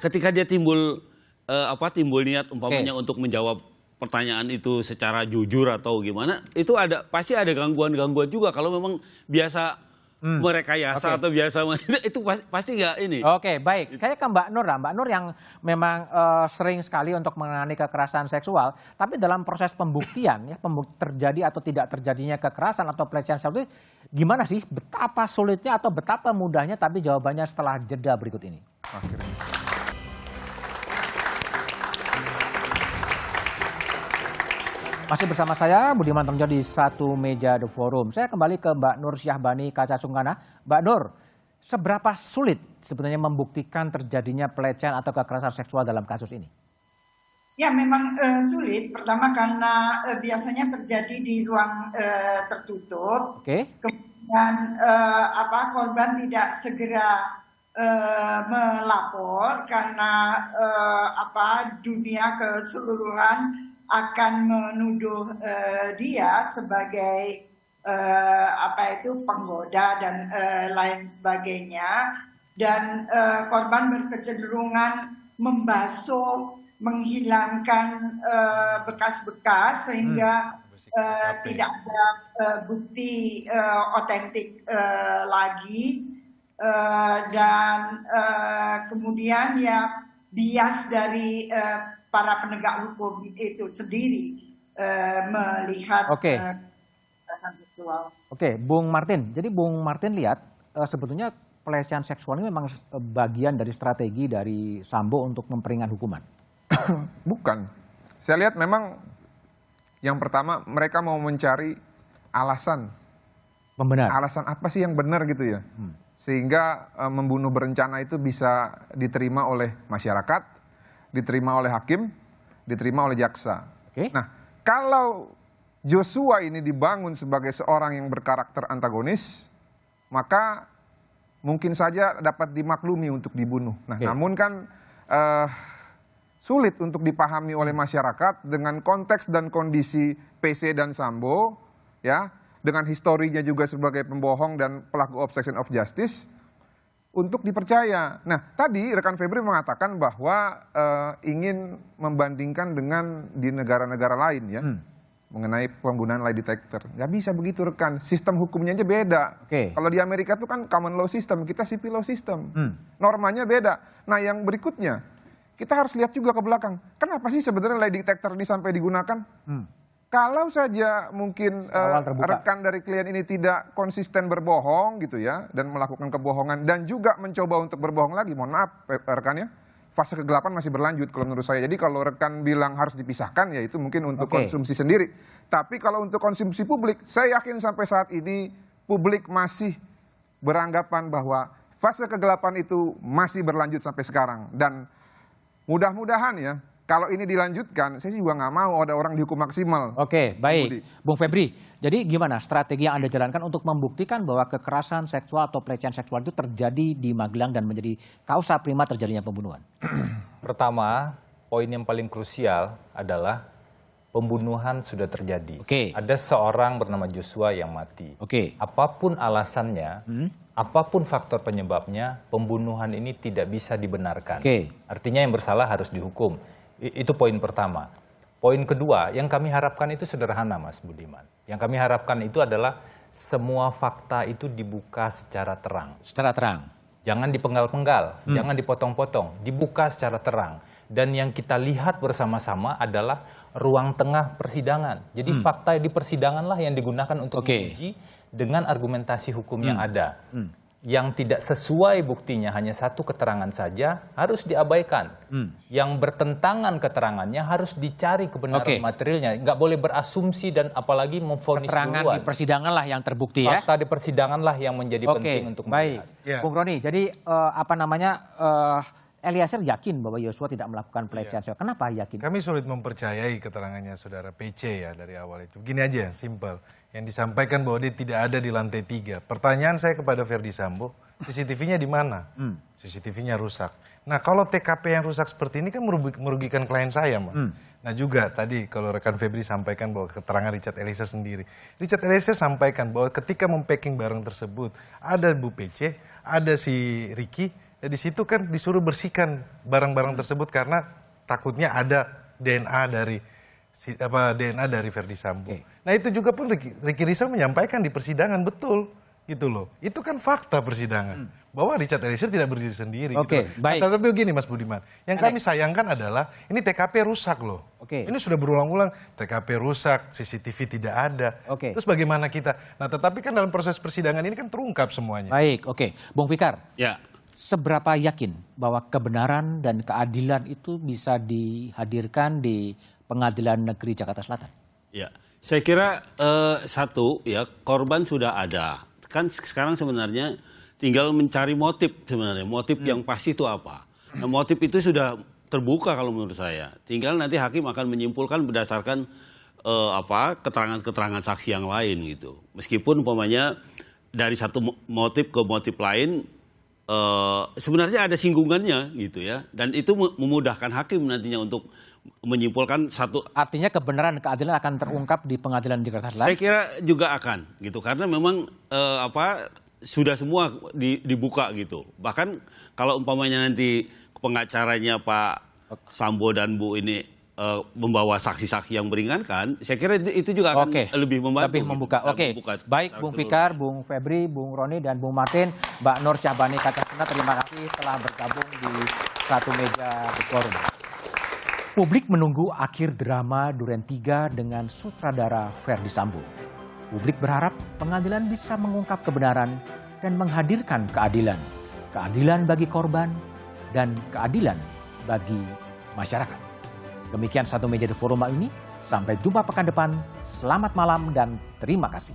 Speaker 11: ketika dia timbul niat umpamanya untuk menjawab pertanyaan itu secara jujur atau gimana, itu pasti ada gangguan-gangguan juga kalau memang biasa merekayasa atau biasa itu pasti nggak ini.
Speaker 1: Baik. Kayak ke Mbak Nur lah. Mbak Nur yang memang sering sekali untuk menangani kekerasan seksual, tapi dalam proses pembuktian ya, terjadi atau tidak terjadinya kekerasan atau pelecehan seksual itu gimana sih? Betapa sulitnya atau betapa mudahnya? Tapi jawabannya setelah jeda berikut ini. Masih bersama saya, Budiman Tengjo di Satu Meja The Forum. Saya kembali ke Mbak Nur Syahbani Kaca Sungkana. Mbak Nur, seberapa sulit sebenarnya membuktikan terjadinya pelecehan atau kekerasan seksual dalam kasus ini?
Speaker 10: Ya memang sulit. Pertama karena biasanya terjadi di ruang tertutup. Kemudian korban tidak segera melapor karena dunia keseluruhan akan menuduh dia sebagai penggoda dan lain sebagainya, dan korban berkecenderungan membasuh, menghilangkan bekas-bekas sehingga tidak ada bukti otentik lagi, dan kemudian ya bias dari para penegak hukum itu sendiri melihat kekerasan seksual.
Speaker 1: Bung Martin. Jadi Bung Martin lihat sebetulnya pelecehan seksual ini memang bagian dari strategi dari Sambo untuk memperingan hukuman.
Speaker 9: Bukan. Saya lihat memang yang pertama mereka mau mencari alasan.
Speaker 1: Pembenar.
Speaker 9: Alasan apa sih yang benar gitu ya. Sehingga membunuh berencana itu bisa diterima oleh masyarakat, diterima oleh hakim, diterima oleh jaksa. Nah, kalau Joshua ini dibangun sebagai seorang yang berkarakter antagonis, maka mungkin saja dapat dimaklumi untuk dibunuh. Nah, namun kan sulit untuk dipahami oleh masyarakat dengan konteks dan kondisi PC dan Sambo, ya, dengan historinya juga sebagai pembohong dan pelaku obstruction of justice, untuk dipercaya. Nah, tadi rekan Febri mengatakan bahwa ingin membandingkan dengan di negara-negara lain ya, mengenai penggunaan lie detector. Nggak bisa begitu rekan, sistem hukumnya aja beda. Kalau di Amerika itu kan common law system, kita civil law system. Normanya beda. Nah, yang berikutnya, kita harus lihat juga ke belakang. Kenapa sih sebenarnya lie detector ini sampai digunakan? Kalau saja mungkin rekan dari klien ini tidak konsisten berbohong gitu ya, dan melakukan kebohongan dan juga mencoba untuk berbohong lagi, mohon maaf rekannya, fase kegelapan masih berlanjut kalau menurut saya. Jadi kalau rekan bilang harus dipisahkan, ya itu mungkin untuk konsumsi sendiri. Tapi kalau untuk konsumsi publik, saya yakin sampai saat ini publik masih beranggapan bahwa fase kegelapan itu masih berlanjut sampai sekarang. Dan mudah-mudahan ya, kalau ini dilanjutkan, saya juga nggak mau ada orang dihukum maksimal.
Speaker 1: Oke, baik. Bung Febri, jadi gimana strategi yang Anda jalankan untuk membuktikan bahwa kekerasan seksual atau pelecehan seksual itu terjadi di Magelang dan menjadi kausa prima terjadinya pembunuhan?
Speaker 7: Pertama, poin yang paling krusial adalah pembunuhan sudah terjadi. Ada seorang bernama Joshua yang mati. Apapun alasannya, apapun faktor penyebabnya, pembunuhan ini tidak bisa dibenarkan. Artinya yang bersalah harus dihukum. Itu poin pertama. Poin kedua, yang kami harapkan itu sederhana, Mas Budiman. Yang kami harapkan itu adalah semua fakta itu dibuka secara terang.
Speaker 1: Secara terang.
Speaker 7: Jangan dipenggal-penggal, jangan dipotong-potong, dibuka secara terang. Dan yang kita lihat bersama-sama adalah ruang tengah persidangan. Jadi fakta di persidangan lah yang digunakan untuk menguji dengan argumentasi hukum yang ada. Yang tidak sesuai buktinya hanya satu keterangan saja harus diabaikan. Yang bertentangan keterangannya harus dicari kebenaran materialnya. Nggak boleh berasumsi dan apalagi memvonis duluan.
Speaker 1: Keterangan di persidangan lah yang terbukti ya.
Speaker 7: Fakta di persidangan lah yang menjadi penting untuk melihat.
Speaker 1: Bung Roni, jadi Eliezer yakin bahwa Yosua tidak melakukan pelecehan seksual. Kenapa yakin?
Speaker 8: Kami sulit mempercayai keterangannya saudara PC ya dari awal itu. Begini aja, simple. Yang disampaikan bahwa dia tidak ada di lantai 3. Pertanyaan saya kepada Ferdy Sambo, CCTV-nya di mana? CCTV-nya rusak. Nah kalau TKP yang rusak seperti ini kan merugikan klien saya. Nah juga tadi kalau rekan Febri sampaikan bahwa keterangan Richard Eliezer sendiri. Richard Eliezer sampaikan bahwa ketika mempacking barang tersebut, ada Bu PC, ada si Ricky, di situ kan disuruh bersihkan barang-barang tersebut karena takutnya ada DNA dari Ferdy Sambo. Nah itu juga pun Ricky Rizal menyampaikan di persidangan, betul gitu loh. Itu kan fakta persidangan bahwa Richard Eliezer tidak berdiri sendiri. Baik. Tapi begini Mas Budiman, yang kami sayangkan adalah ini TKP rusak loh. Ini sudah berulang-ulang TKP rusak, CCTV tidak ada. Terus bagaimana kita? Nah tetapi kan dalam proses persidangan ini kan terungkap semuanya.
Speaker 1: Baik, Bung Fikar.
Speaker 11: Ya.
Speaker 1: Seberapa yakin bahwa kebenaran dan keadilan itu bisa dihadirkan di Pengadilan Negeri Jakarta Selatan?
Speaker 11: Ya, saya kira satu ya, korban sudah ada. Kan sekarang sebenarnya tinggal mencari motif sebenarnya. Motif yang pasti itu apa? Nah, motif itu sudah terbuka kalau menurut saya. Tinggal nanti hakim akan menyimpulkan berdasarkan keterangan-keterangan saksi yang lain gitu. Meskipun umpamanya dari satu motif ke motif lain sebenarnya ada singgungannya gitu ya, dan itu memudahkan hakim nantinya untuk menyimpulkan satu.
Speaker 1: Artinya kebenaran dan keadilan akan terungkap di Pengadilan Jakarta Selatan?
Speaker 11: Saya kira juga akan gitu, karena memang sudah semua dibuka gitu. Bahkan kalau umpamanya nanti pengacaranya Pak Sambo dan Bu ini membawa saksi-saksi yang meringankan, saya kira itu juga akan lebih membantu.
Speaker 1: Lebih membuka. Baik Bung Fikar, Bung Febri, Bung Roni, dan Bung Martin, Mbak Nur Syahbani Kacasena, terima kasih telah bergabung di satu meja The Forum. Publik menunggu akhir drama Duren 3 dengan sutradara Ferdy Sambo. Publik berharap pengadilan bisa mengungkap kebenaran dan menghadirkan keadilan. Keadilan bagi korban dan keadilan bagi masyarakat. Demikian satu meja The Forum ini. Sampai jumpa pekan depan. Selamat malam dan terima kasih.